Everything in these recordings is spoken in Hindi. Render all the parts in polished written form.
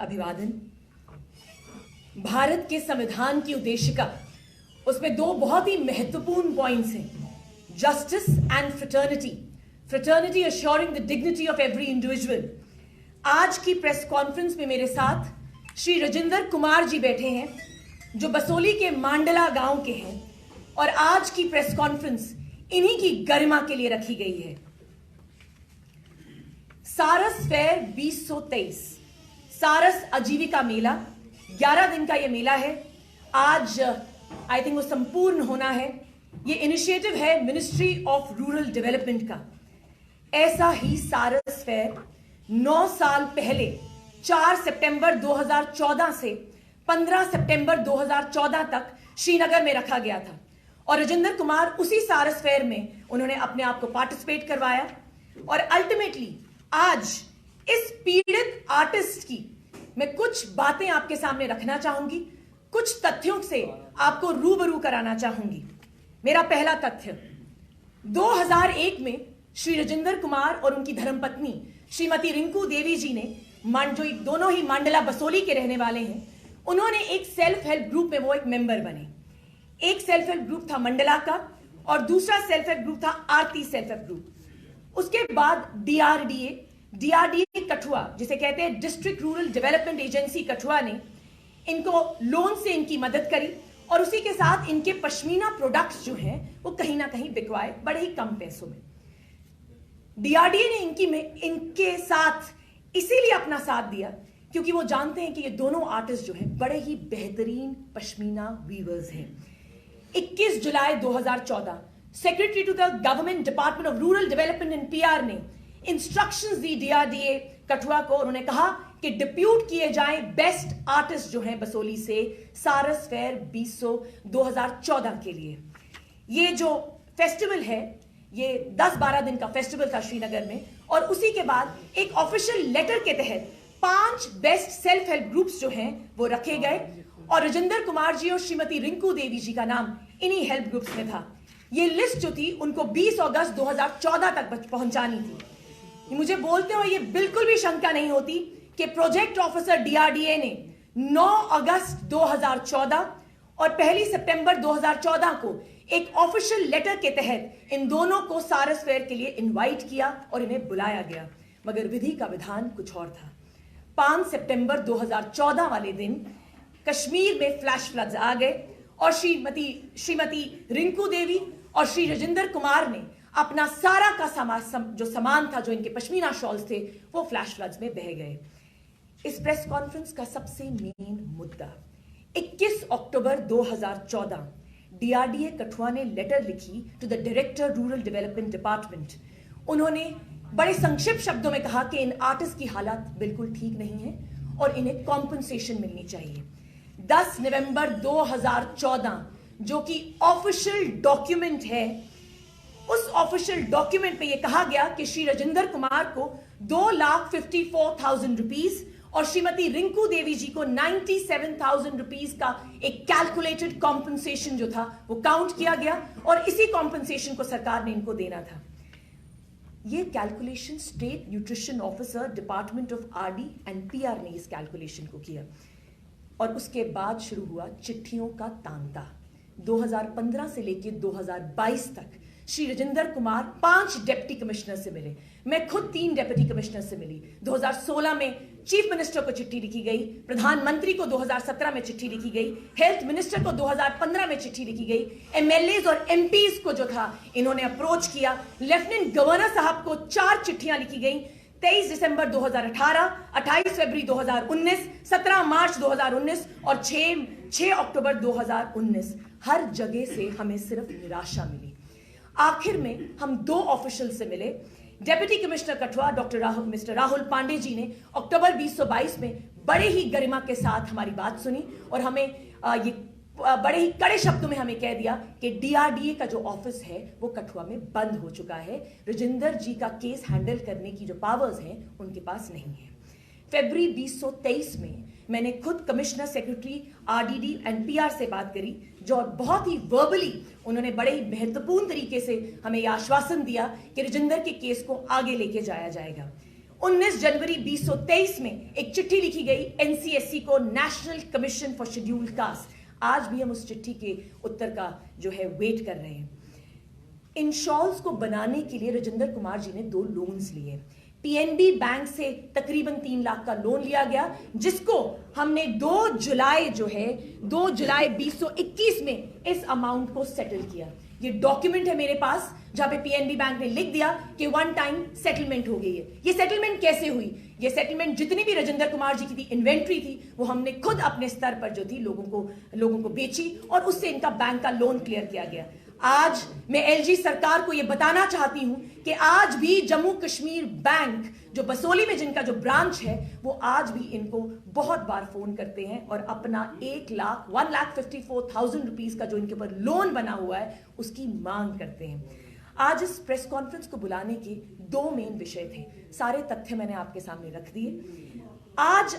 अभिवादन। भारत के संविधान की उद्देशिका, उसमें दो बहुत ही महत्वपूर्ण पॉइंट्स हैं, justice and fraternity, fraternity assuring the dignity of every individual. आज की प्रेस कॉन्फ्रेंस में मेरे साथ श्री राजेंद्र कुमार जी बैठे हैं, जो बसोली के मांडला गांव के हैं, और आज की प्रेस कॉन्फ्रेंस इन्हीं की गरिमा के लिए रखी गई है। सारस फेयर 2023, सारस आजीविका मेला, 11 दिन का यह मेला है। आज आई थिंक वो संपूर्ण होना है। ये इनिशिएटिव है मिनिस्ट्री ऑफ रूरल डेवलपमेंट का। ऐसा ही सारस फेयर 9 साल पहले 4 सितंबर 2014 से 15 सितंबर 2014 तक श्रीनगर में रखा गया था, और राजेंद्र कुमार उसी सारस फेयर में उन्होंने अपने आप को पार्टिसिपेट करवाया। और अल्टीमेटली आज इस पीड़ित आर्टिस्ट की मैं कुछ बातें आपके सामने रखना चाहूंगी, कुछ तथ्यों से आपको रूबरू कराना चाहूंगी। मेरा पहला तथ्य, 2001 में श्री राजेंद्र कुमार और उनकी धर्मपत्नी श्रीमती रिंकू देवी जी ने, जो दोनों ही मांडला बसोली के रहने वाले हैं, उन्होंने एक सेल्फ हेल्प ग्रुप में वो एक मेंबर बने। एक सेल्फ हेल्प ग्रुप था मंडला का और दूसरा सेल्फ हेल्प ग्रुप था आरती सेल्फ हेल्प ग्रुप। उसके बाद डीआरडीए कठुआ, जिसे कहते हैं district rural development agency Kathua, ने इनको लोन से इनकी मदद करी, और उसी के साथ इनके पश्मीना प्रोडक्ट्स जो हैं वो कहीं ना कहीं बिकवाए बड़े ही कम पैसों में। डीआरडीए ने इनके साथ इसीलिए अपना साथ दिया क्योंकि वो जानते हैं कि ये दोनों आर्टिस्ट जो हैं बड़े ही बेहतरीन पश्मीना वीवर्स हैं। 21 July 2014 secretary to the government department of rural development and PR ने इंस्ट्रक्शंस दी डीआरडीए कठुआ को, और उन्होंने कहा कि डिप्यूट किए जाएं बेस्ट आर्टिस्ट जो हैं बसोली से सारस फेयर 2014 के लिए। ये जो फेस्टिवल है ये 10-12 दिन का फेस्टिवल था श्रीनगर में, और उसी के बाद एक ऑफिशियल लेटर के तहत 5 बेस्ट सेल्फ हेल्प ग्रुप्स जो हैं वो रखे गए, और राजेंद्र कुमार जी और श्रीमती रिंकू देवी जी का नाम इन्हीं हेल्प ग्रुप्स में था। ये लिस्ट जो थी उनको 20 अगस्त 2014 तक पहुंचानी थी। मुझे बोलते हुए ये बिल्कुल भी शंका नहीं होती कि प्रोजेक्ट ऑफिसर डीआरडीए ने 9 अगस्त 2014 और 1 सितंबर 2014 को एक ऑफिशियल लेटर के तहत इन दोनों को सारस फेयर के लिए इनवाइट किया और इन्हें बुलाया गया, मगर विधि का विधान कुछ और था। 5 सितंबर 2014 वाले दिन कश्मीर में फ्लैश फ्लड्स आ गए, और श्रीमती रिंकू देवी और श्री राजेंद्र कुमार ने अपना सारा का सामान था, जो इनके पश्मीना शॉल्स थे, वो फ्लैश फ्लड्स में बह गए। इस प्रेस कॉन्फ्रेंस का सबसे मेन मुद्दा, 21 अक्टूबर 2014 डीआरडीए कठुआ ने लेटर लिखी to the director rural development department. उन्होंने बड़े संक्षिप्त शब्दों में कहा कि इन आर्टिस्ट की हालत बिल्कुल ठीक नहीं है और इन्हें कॉम्पनसेशन मिलनी चाहिए। 10 नवंबर 2014 जो कि ऑफिशियल डॉक्यूमेंट है, उस ऑफिशियल डॉक्यूमेंट में यह कहा गया कि श्री राजेंद्र कुमार को 2,54,000 रुपीज और श्रीमती रिंकू देवी जी को 97,000 रुपीज का एक कैलकुलेटेड कॉम्पनसेशन जो था वो काउंट किया गया, और इसी कॉम्पनसेशन को सरकार ने इनको देना था। ये calculation state nutrition officer department of RD and PR ने इस कैलकुलेशन को किया, और उसके बाद शुरू हुआ चिट्ठियों का तांता। 2015 से लेकर 2022 तक श्री राजेंद्र कुमार 5 डिप्टी कमिश्नर से मिले, मैं खुद 3 डिप्टी कमिश्नर से मिली। 2016 में चीफ मिनिस्टर को चिट्ठी लिखी गई, प्रधानमंत्री को 2017 में चिट्ठी लिखी गई, हेल्थ मिनिस्टर को 2015 में चिट्ठी लिखी गई, एमएलएज और एमपीज को जो था इन्होंने अप्रोच किया, लेफ्टिनेंट गवर्नर साहब को 4 चिट्ठियां लिखी गई। 23 दिसंबर 2018, 28 फरवरी 2019, 17 मार्च 2019 और 6 अक्टूबर 2019। हर जगह से हमें सिर्फ निराशा मिली। आखिर में हम 2 ऑफिशियल से मिले। Deputy commissioner Kathua mister Rahul Pandey ji ने अक्टूबर 2022 में बड़े ही गरिमा के साथ हमारी बात सुनी, और हमें ये बड़े ही कड़े शब्दों में हमें कह दिया कि डीआरडीए का जो ऑफिस है वो कठुआ में बंद हो चुका है, राजेंद्र जी का केस हैंडल करने की जो पावर्स हैं उनके पास नहीं है। फरवरी 2023 में मैंने खुद commissioner secretary RDD and PR से बात करी, जो बहुत ही वर्बली उन्होंने बड़े ही महत्वपूर्ण तरीके से हमें यह आश्वासन दिया कि राजेंद्र के केस को आगे लेके जाया जाएगा। 19 जनवरी 2023 में एक चिट्ठी लिखी गई एनसीएससी को, national commission for scheduled caste. आज भी हम उस चिट्ठी के उत्तर का जो है वेट कर रहे हैं। इन शॉल्स को बनाने के लिए राजेंद्र कुमार जी ने 2 लोन्स लिए। पीएनबी बैंक से तकरीबन 3 लाख का लोन लिया गया, जिसको हमने 2 जुलाई 2021 में इस अमाउंट को सेटल किया। ये डॉक्यूमेंट है मेरे पास जहां पे पीएनबी बैंक ने लिख दिया कि 1 टाइम सेटलमेंट हो गई है। ये सेटलमेंट कैसे हुई? ये सेटलमेंट जितनी भी राजेंद्र कुमार जी की थी इन्वेंट्री थी, वो हमने खुद अपने स्तर पर जो थी लोगों को बेची और उससे इनका बैंक का लोन क्लियर किया गया। आज मैं एलजी सरकार को यह बताना चाहती हूं कि आज भी जम्मू कश्मीर बैंक जो बसोली में जिनका जो ब्रांच है, वो आज भी इनको बहुत बार फोन करते हैं और अपना 1,54,000 रुपीज का जो इनके ऊपर लोन बना हुआ है उसकी मांग करते हैं। आज इस प्रेस कॉन्फ्रेंस को बुलाने के 2 मेन विषय थे। सारे तथ्य मैंने आपके सामने रख दिए। आज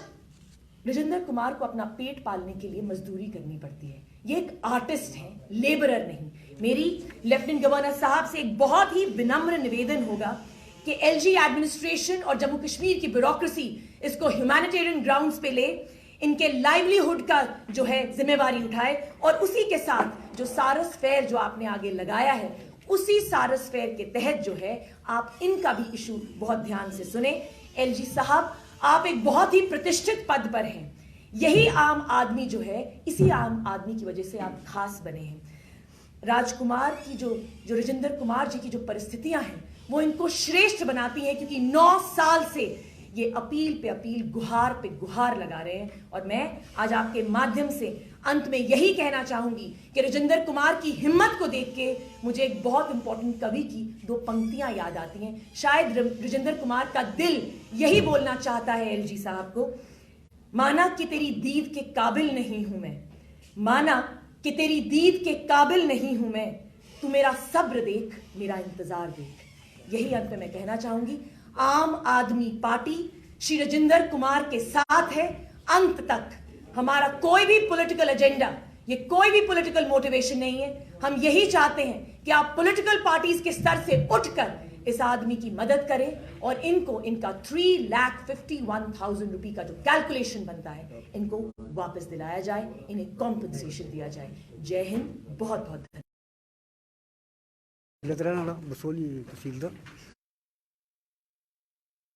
राजेंद्र कुमार को अपना पेट पालने के लिए मजदूरी करनी पड़ती है। ये एक आर्टिस्ट है, लेबरर नहीं। मेरी लेफ्टिनेंट गवर्नर साहब से एक बहुत ही विनम्र निवेदन होगा कि एलजी एडमिनिस्ट्रेशन और जम्मू कश्मीर की ब्यूरोक्रेसी इसको ह्यूमैनिटेरियन ग्राउंड्स पे ले, इनके लाइवलीहुड का जो है जिम्मेवारी उठाए और उसी के साथ जो सारस फेयर जो आपने आगे लगाया है, उसी सारस फेयर के तहत जो है आप इनका भी इशू बहुत ध्यान से सुने। एलजी साहब, आप एक बहुत ही प्रतिष्ठित पद पर हैं। यही आम आदमी जो है, इसी आम आदमी की वजह से आप खास बने हैं। राजकुमार की जो राजेंद्र कुमार जी की जो परिस्थितियां हैं, वो इनको श्रेष्ठ बनाती हैं, क्योंकि 9 साल से ये अपील पे अपील, गुहार पे गुहार लगा रहे हैं। और मैं आज आपके माध्यम से अंत में यही कहना चाहूंगी कि राजेंद्र कुमार की हिम्मत को देख के मुझे एक बहुत इंपॉर्टेंट कवि की 2 पंक्तियां याद आती हैं। शायद राजेंद्र कुमार का दिल यही बोलना चाहता है एलजी साहब को, माना कि तेरी दीद के काबिल नहीं हूं मैं, माना कि तेरी दीद के काबिल नहीं हूं मैं, तू मेरा सब्र देख, मेरा इंतजार देख। यही अंत में मैं कहना चाहूंगी। आम आदमी पार्टी श्री राजेंद्र कुमार के साथ है अंत तक। हमारा कोई भी पॉलिटिकल एजेंडा, ये कोई भी पॉलिटिकल मोटिवेशन नहीं है। हम यही चाहते हैं कि आप पॉलिटिकल पार्टीज के स्तर से उठकर इस आदमी की मदद करें और इनको इनका 3,51,000 रुपए का जो कैलकुलेशन बनता है, इनको वापस दिलाया जाए, इन्हें कॉम्पनसेशन दिया जाए। जय हिंद, बहुत बहुत धन्यवाद। बसोली तहसीलदार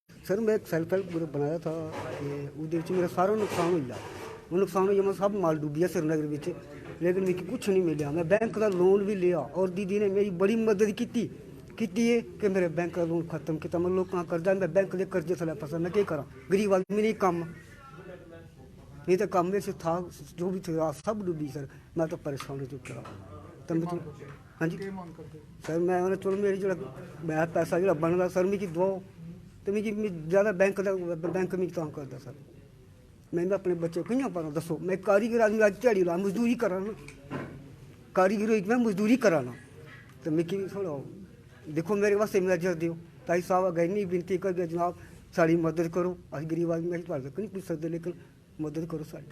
सर, मैं एक सेल्फ हेल्प ग्रुप बनाया था, मेरा सारा नुकसान हो गया। वो नुकसान हो सब माल डूबिया श्रीनगर में, लेकिन मुझे कुछ नहीं मिला। मैं बैंक का लोन भी लिया और दीदी ने मेरी बड़ी मदद की है कि मेरे बैंक का लोन खत्म किया। मैं लोग कहाँ कर्जा, मैं बैंक के कर्जे से फंसा, मैं क्या करा? गरीब आदमी नहीं काम, नहीं तो काम में से था जो भी था सब डूबी सर। मैं तो परेशान हो चुका। तो मुझे हाँ जी सर, मैं चलो मेरी जो पैसा जो बन रहा सर मिगी दो, तो मिगी ज़्यादा बैंक में काम करता सर। मैं अपने बच्चे को कहीं पाना दसो, मैं कारीगर आदमी आज दिहाड़ी ला मजदूरी कराना, कारीगर मैं मजदूरी कराना, तो मिगी थोड़ा देखो मेरे वास्ते मेरा जर दियो। ताई साहब अगर नहीं विनती कर जनाब साड़ी मदद करो, अस गरीब आदमी नहीं पूछ सकते, लेकिन मदद करो साड़ी।